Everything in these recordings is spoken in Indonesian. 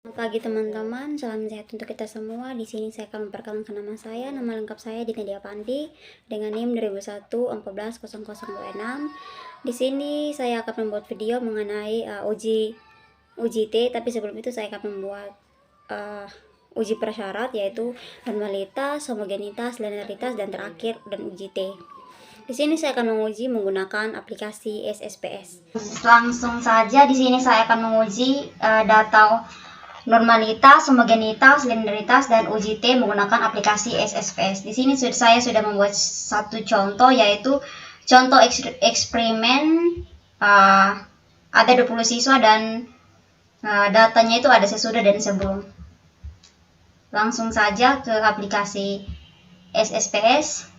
Selamat pagi teman-teman, salam sehat untuk kita semua. Di sini saya akan memperkenalkan nama saya. Nama lengkap saya Dina Dia Pandi dengan NIM 2001-140026. Di sini saya akan membuat video mengenai uji T, tapi sebelum itu saya akan membuat uji prasyarat, yaitu normalitas, homogenitas, linearitas, dan terakhir dan uji T. Di sini saya akan menguji menggunakan aplikasi SSPS. Langsung saja di sini saya akan menguji data normalitas, homogenitas, linearitas, dan uji T menggunakan aplikasi SSPS. Di sini saya sudah membuat satu contoh, yaitu contoh eksperimen. Ada 20 siswa dan datanya itu ada sesudah dan sebelum. Langsung saja ke aplikasi SSPS.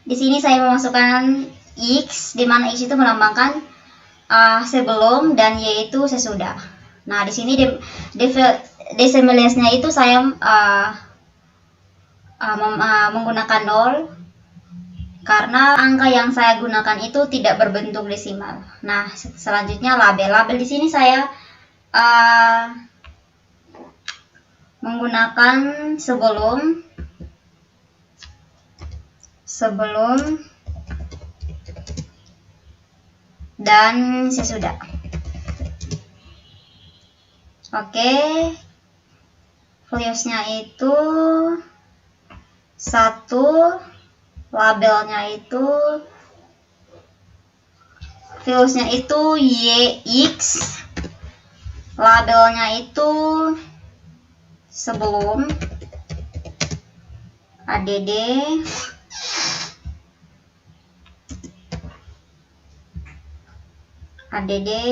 Di sini saya memasukkan X, di mana X itu melambangkan sebelum dan Y itu sesudah. Nah, di sini desimalisnya itu saya menggunakan 0 karena angka yang saya gunakan itu tidak berbentuk desimal. Nah, selanjutnya label. Di sini saya menggunakan sebelum dan sesudah. Oke, valuesnya itu 1, labelnya itu YX, labelnya itu sebelum ADD,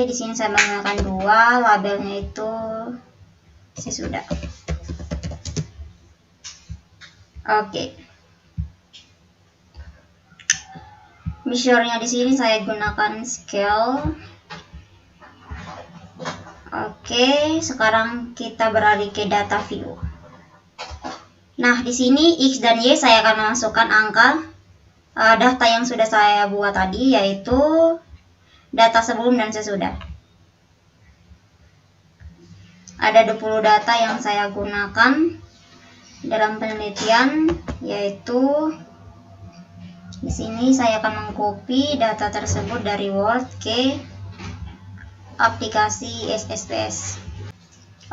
di sini saya menggunakan 2, labelnya itu sesudah. Oke. Measure-nya di sini saya gunakan scale. Oke, sekarang kita beralih ke data view. Nah, di sini X dan Y saya akan memasukkan angka data yang sudah saya buat tadi, yaitu data sebelum dan sesudah. Ada 20 data yang saya gunakan dalam penelitian, yaitu di sini saya akan mengcopy data tersebut dari Word ke aplikasi SSPS.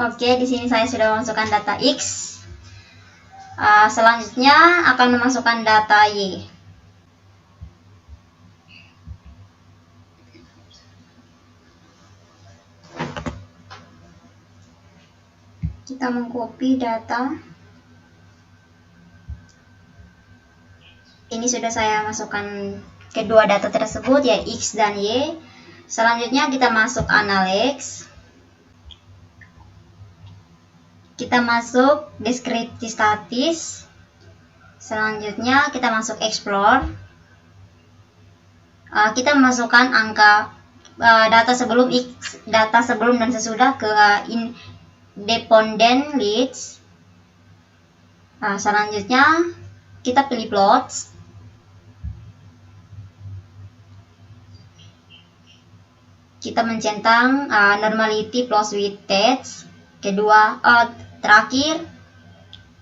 Oke, di sini saya sudah memasukkan data X. Selanjutnya akan memasukkan data Y. Kita mengcopy data. Ini sudah saya masukkan kedua data tersebut, ya X dan Y. Selanjutnya kita masuk analytics. Kita masuk deskripsi statis. Selanjutnya kita masuk explore. Kita masukkan angka data sebelum X, data sebelum dan sesudah ke independent leads. Selanjutnya kita pilih plots. Kita mencentang normality plus weighted. Kedua, terakhir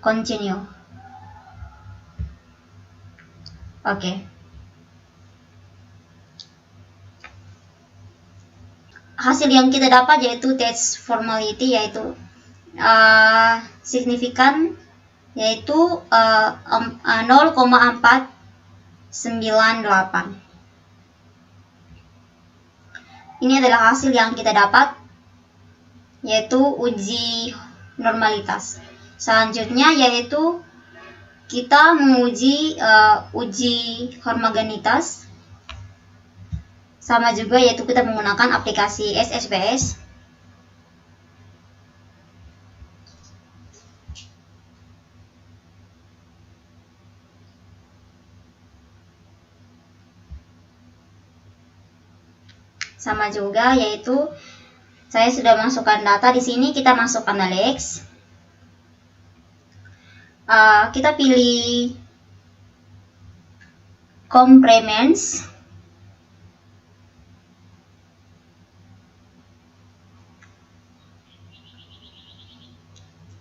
continue. Oke. Hasil yang kita dapat yaitu test formality, yaitu signifikan, yaitu 0,498. Ini adalah hasil yang kita dapat, yaitu uji normalitas. Selanjutnya yaitu kita menguji uji homogenitas. Sama juga, yaitu kita menggunakan aplikasi SSPS. Sama juga, yaitu saya sudah masukkan data. Di sini kita masuk analytics. Kita pilih complements.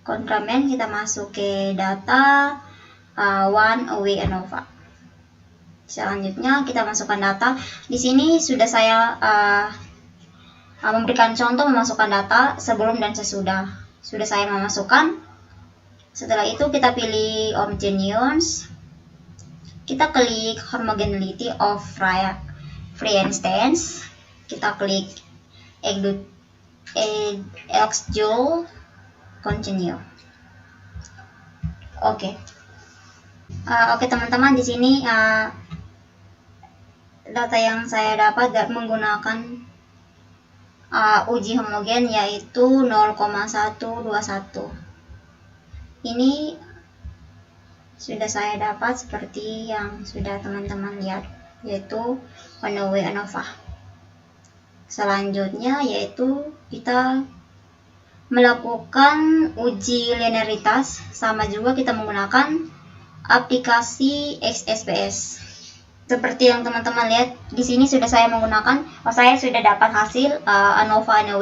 Complement kita masuk ke data one away ANOVA. Selanjutnya kita masukkan data. Di sini sudah saya memberikan contoh memasukkan data sebelum dan sesudah. Sudah saya memasukkan. Setelah itu kita pilih homogeneous. Kita klik homogeneity of free instance. Kita klik execute continue. Oke. Oke teman-teman, di sini data yang saya dapat menggunakan uji homogen yaitu 0,121. Ini sudah saya dapat seperti yang sudah teman-teman lihat, yaitu one way ANOVA. Selanjutnya yaitu kita melakukan uji linearitas, sama juga kita menggunakan aplikasi XSPS. Seperti yang teman-teman lihat di sini sudah saya menggunakan, saya sudah dapat hasil ANOVA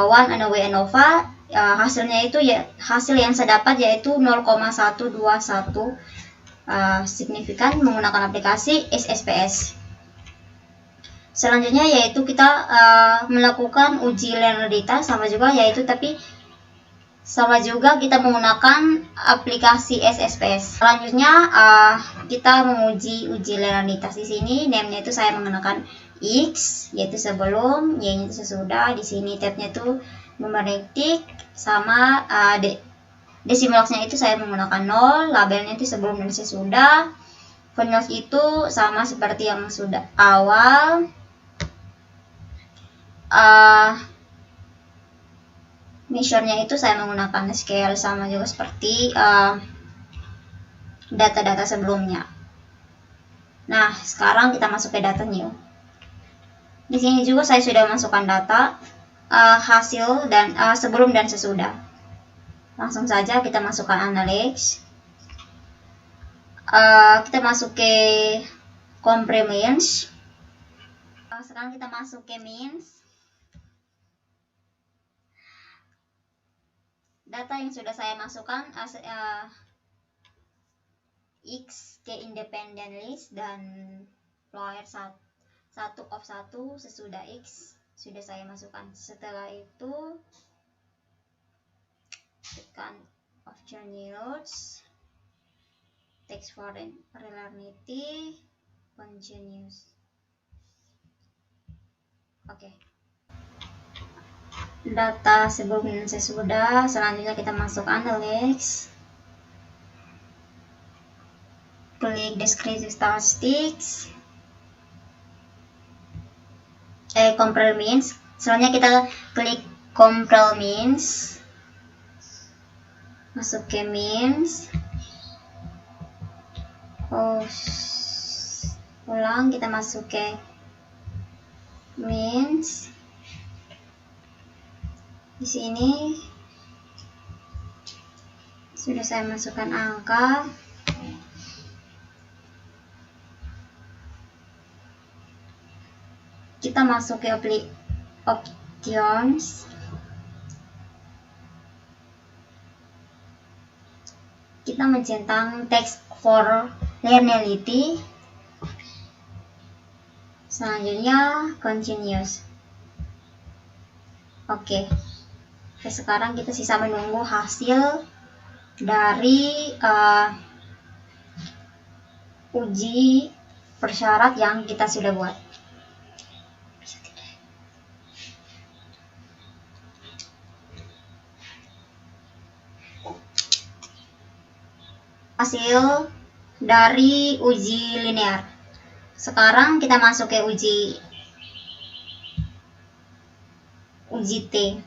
one ANOVA. Hasilnya itu ya, hasil yang saya dapat yaitu 0,121 signifikan menggunakan aplikasi XSPS. Selanjutnya yaitu kita melakukan uji linearitas, sama juga kita menggunakan aplikasi XSPS. Selanjutnya kita menguji uji linearitas. Di sini name-nya itu saya menggunakan X yaitu sebelum, Y-nya itu sesudah. Di sini tab-nya itu numerik sama desimalnya itu saya menggunakan 0, labelnya itu sebelum dan sesudah. Values itu sama seperti yang sudah awal. Measure-nya itu saya menggunakan scale, sama juga seperti data-data sebelumnya. Nah, sekarang kita masuk ke data new. Di sini juga saya sudah masukkan data hasil dan sebelum dan sesudah. Langsung saja kita masukkan analytics. Kita masuk ke complements. Sekarang kita masuk ke means. Data yang sudah saya masukkan X ke independent list dan flower 1 sesudah X sudah saya masukkan. Setelah itu tekan option notes, text for reliability, continuous. Oke. Data sebelum dan sesudah. Selanjutnya kita masuk analytics, klik descriptive statistics, compare means. Selanjutnya kita klik compare means, masuk ke means. Ulang, kita masuk ke means. Di sini sudah saya masukkan angka. Kita masuk ke options. Kita mencentang text for linearity. Selanjutnya continuous. Oke. Sekarang kita sisa menunggu hasil dari uji persyarat yang kita sudah buat. Hasil dari uji linear. Sekarang kita masuk ke uji T.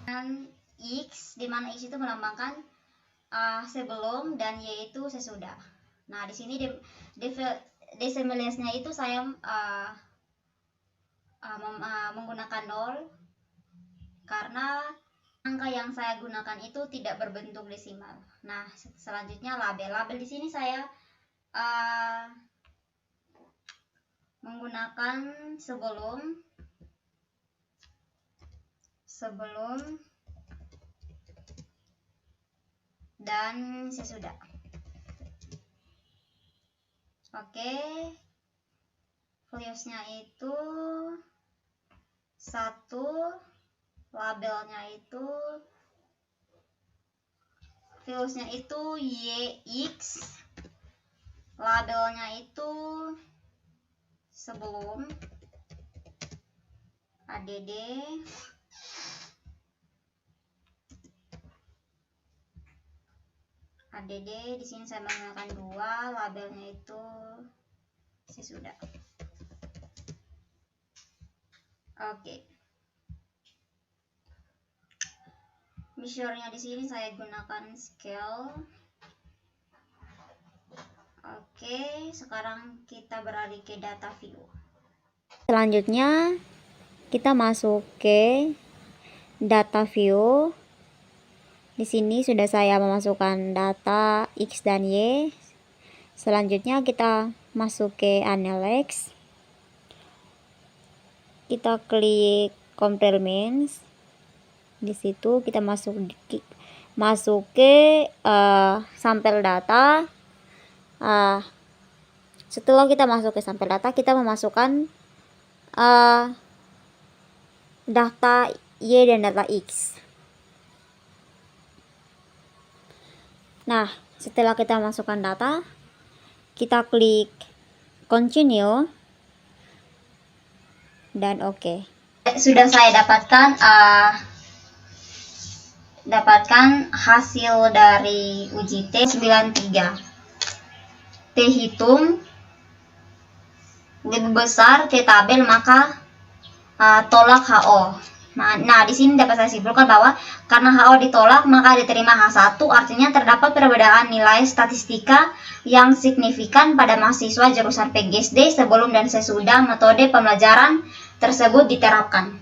Dan X, di mana X itu melambangkan sebelum dan Y itu sesudah. Nah, di sini decimalnya itu saya menggunakan 0 karena Angka yang saya gunakan itu tidak berbentuk desimal. Nah, selanjutnya label. Label di sini saya menggunakan sebelum dan sesudah. Oke. Values-nya itu 1, labelnya itu values-nya itu YX, labelnya itu sebelum ADD, di sini saya menggunakan 2, labelnya itu sesudah. Oke. Measure-nya di sini saya gunakan scale. Oke, sekarang kita beralih ke data view. Selanjutnya kita masuk ke data view. Di sini sudah saya memasukkan data X dan Y. Selanjutnya kita masuk ke Analytics. Kita klik Complements. Di situ kita masuk ke sampel data. Setelah kita masuk ke sampel data, kita memasukkan data Y dan data X. Nah, setelah kita masukkan data, kita klik Continue dan OK. Sudah saya dapatkan hasil dari uji T 93. T hitung lebih besar T tabel, maka tolak HO. Nah, di sini dapat saya simpulkan bahwa karena HO ditolak maka diterima H1, artinya terdapat perbedaan nilai statistika yang signifikan pada mahasiswa jurusan PGSD sebelum dan sesudah metode pembelajaran tersebut diterapkan.